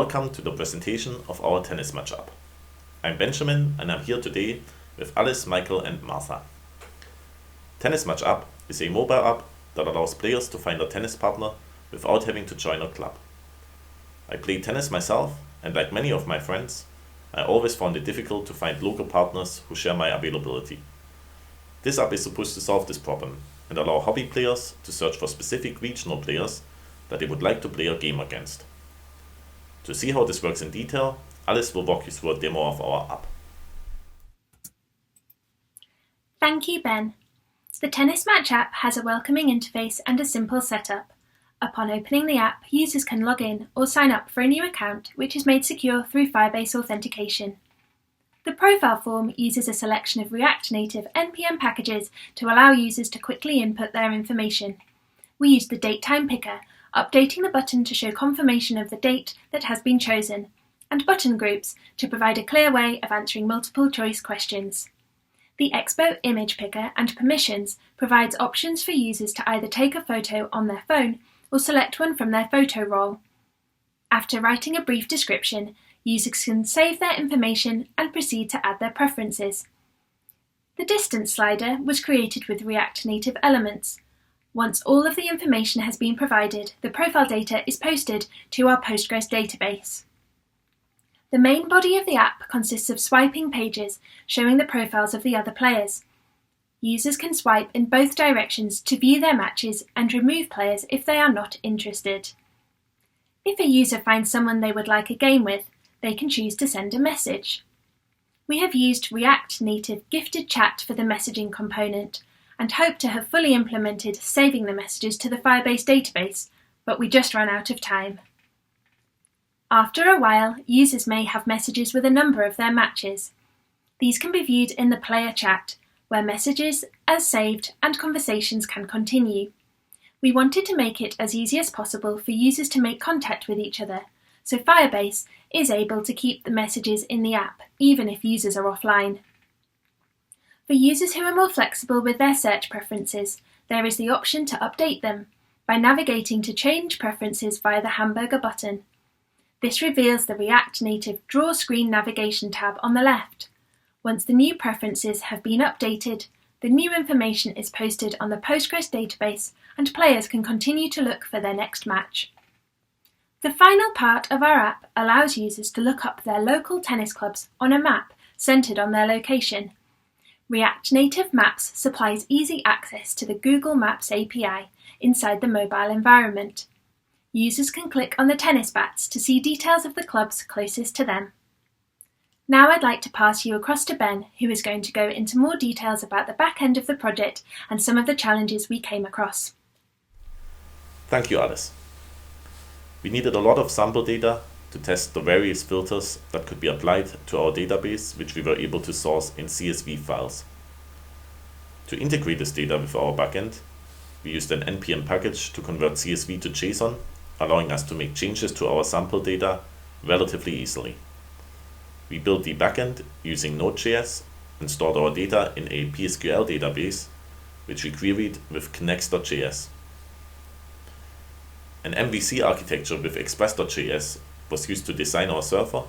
welcome to the presentation of our tennis match app. I'm Benjamin and I'm here today with Alice, Michael and Martha. Tennis match app is a mobile app that allows players to find a tennis partner without having to join a club. I play tennis myself and like many of my friends, I always found it difficult to find local partners who share my availability. This app is supposed to solve this problem and allow hobby players to search for specific regional players that they would like to play a game against. To see how this works in detail, Alice will walk you through a demo of our app. Thank you, Ben. The Tennis Match app has a welcoming interface and a simple setup. Upon opening the app, users can log in or sign up for a new account, which is made secure through Firebase Authentication. The profile form uses a selection of React Native NPM packages to allow users to quickly input their information. We use the date-time picker, updating the button to show confirmation of the date that has been chosen, and button groups to provide a clear way of answering multiple choice questions. The Expo image picker and permissions provides options for users to either take a photo on their phone or select one from their photo roll. After writing a brief description, users can save their information and proceed to add their preferences. The distance slider was created with React Native elements. Once all of the information has been provided, the profile data is posted to our Postgres database. The main body of the app consists of swiping pages showing the profiles of the other players. Users can swipe in both directions to view their matches and remove players if they are not interested. If a user finds someone they would like a game with, they can choose to send a message. We have used React Native gifted chat for the messaging component and hope to have fully implemented saving the messages to the Firebase database, but we just ran out of time. After a while, users may have messages with a number of their matches. These can be viewed in the player chat, where messages are saved and conversations can continue. We wanted to make it as easy as possible for users to make contact with each other, so Firebase is able to keep the messages in the app, even if users are offline. For users who are more flexible with their search preferences, there is the option to update them by navigating to change preferences via the hamburger button. This reveals the React Native Draw Screen Navigation tab on the left. Once the new preferences have been updated, the new information is posted on the Postgres database and players can continue to look for their next match. The final part of our app allows users to look up their local tennis clubs on a map centered on their location. React Native Maps supplies easy access to the Google Maps API inside the mobile environment. Users can click on the tennis bats to see details of the clubs closest to them. Now I'd like to pass you across to Ben, who is going to go into more details about the back end of the project and some of the challenges we came across. Thank you, Alice. We needed a lot of sample data to test the various filters that could be applied to our database, which we were able to source in CSV files. To integrate this data with our backend, we used an NPM package to convert CSV to JSON, allowing us to make changes to our sample data relatively easily. We built the backend using Node.js and stored our data in a PSQL database, which we queried with Knex.js. An MVC architecture with Express.js was used to design our server,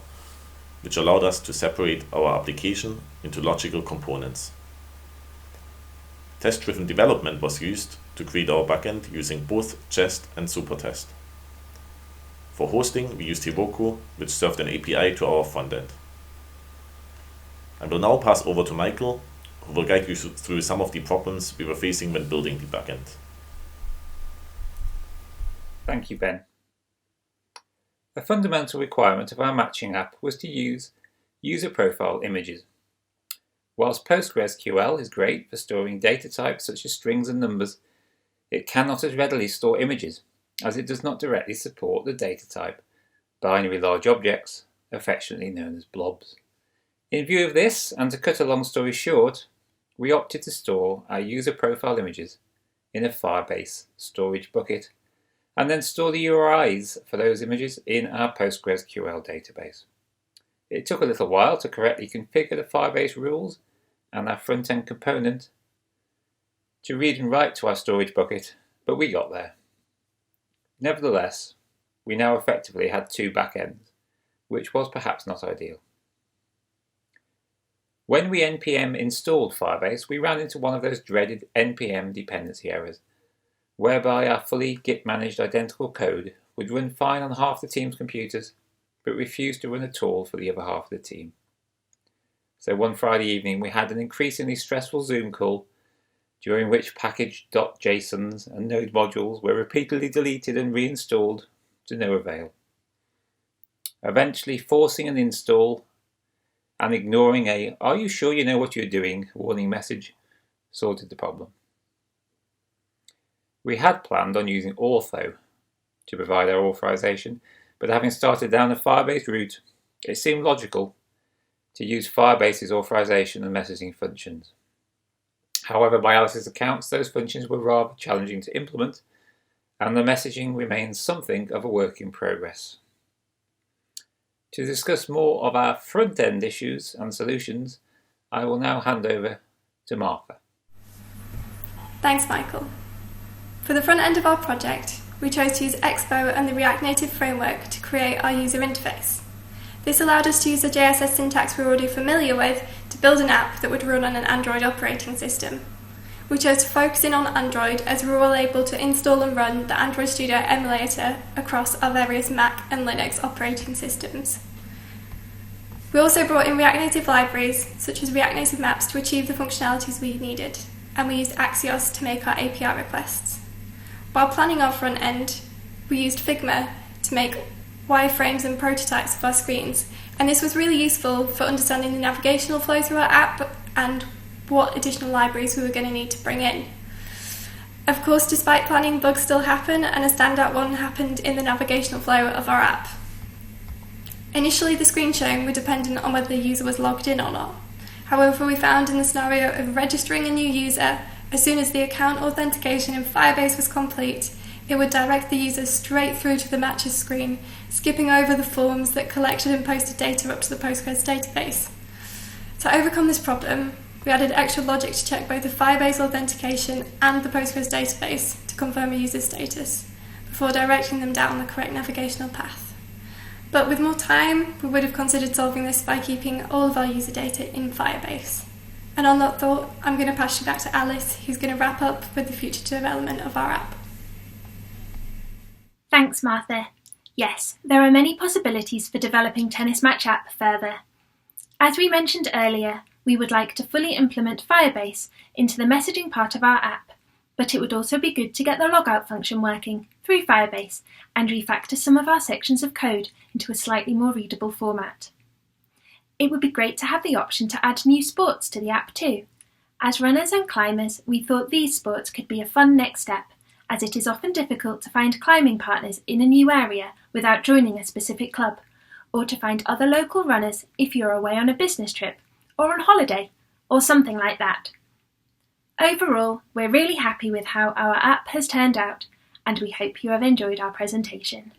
which allowed us to separate our application into logical components. Test-driven development was used to create our backend using both Jest and Supertest. For hosting, we used Heroku, which served an API to our frontend. I will now pass over to Michael, who will guide you through some of the problems we were facing when building the backend. Thank you, Ben. A fundamental requirement of our matching app was to use user profile images. Whilst PostgreSQL is great for storing data types such as strings and numbers, it cannot as readily store images, as it does not directly support the data type binary large objects, affectionately known as BLOBS. In view of this, and to cut a long story short, we opted to store our user profile images in a Firebase storage bucket, and then store the URIs for those images in our PostgreSQL database. It took a little while to correctly configure the Firebase rules and our front-end component to read and write to our storage bucket, but we got there. Nevertheless, we now effectively had two backends, which was perhaps not ideal. When we npm installed Firebase, we ran into one of those dreaded npm dependency errors, whereby our fully Git managed identical code would run fine on half the team's computers, but refuse to run at all for the other half of the team. So one Friday evening we had an increasingly stressful Zoom call, during which package.jsons and node modules were repeatedly deleted and reinstalled to no avail. Eventually forcing an install and ignoring a "Are you sure you know what you're doing?" warning message sorted the problem. We had planned on using Auth to provide our authorization, but having started down the Firebase route, it seemed logical to use Firebase's authorization and messaging functions. However, by Alice's accounts, those functions were rather challenging to implement, and the messaging remains something of a work in progress. To discuss more of our front-end issues and solutions, I will now hand over to Martha. Thanks, Michael. For the front end of our project, we chose to use Expo and the React Native framework to create our user interface. This allowed us to use the JSS syntax we were already familiar with to build an app that would run on an Android operating system. We chose to focus in on Android as we were all able to install and run the Android Studio emulator across our various Mac and Linux operating systems. We also brought in React Native libraries, such as React Native Maps, to achieve the functionalities we needed, and we used Axios to make our API requests. While planning our front end, we used Figma to make wireframes and prototypes of our screens, and this was really useful for understanding the navigational flow through our app and what additional libraries we were going to need to bring in. Of course, despite planning, bugs still happen, and a standout one happened in the navigational flow of our app. Initially, the screen showing were dependent on whether the user was logged in or not. However, we found in the scenario of registering a new user, as soon as the account authentication in Firebase was complete, it would direct the user straight through to the matches screen, skipping over the forms that collected and posted data up to the Postgres database. To overcome this problem, we added extra logic to check both the Firebase authentication and the Postgres database to confirm a user's status, before directing them down the correct navigational path. But with more time, we would have considered solving this by keeping all of our user data in Firebase. And on that thought, I'm going to pass you back to Alice, who's going to wrap up with the future development of our app. Thanks, Martha. Yes, there are many possibilities for developing Tennis Match app further. As we mentioned earlier, we would like to fully implement Firebase into the messaging part of our app, but it would also be good to get the logout function working through Firebase and refactor some of our sections of code into a slightly more readable format. It would be great to have the option to add new sports to the app too. As runners and climbers, we thought these sports could be a fun next step, as it is often difficult to find climbing partners in a new area without joining a specific club, or to find other local runners if you're away on a business trip, or on holiday, or something like that. Overall, we're really happy with how our app has turned out, and we hope you have enjoyed our presentation.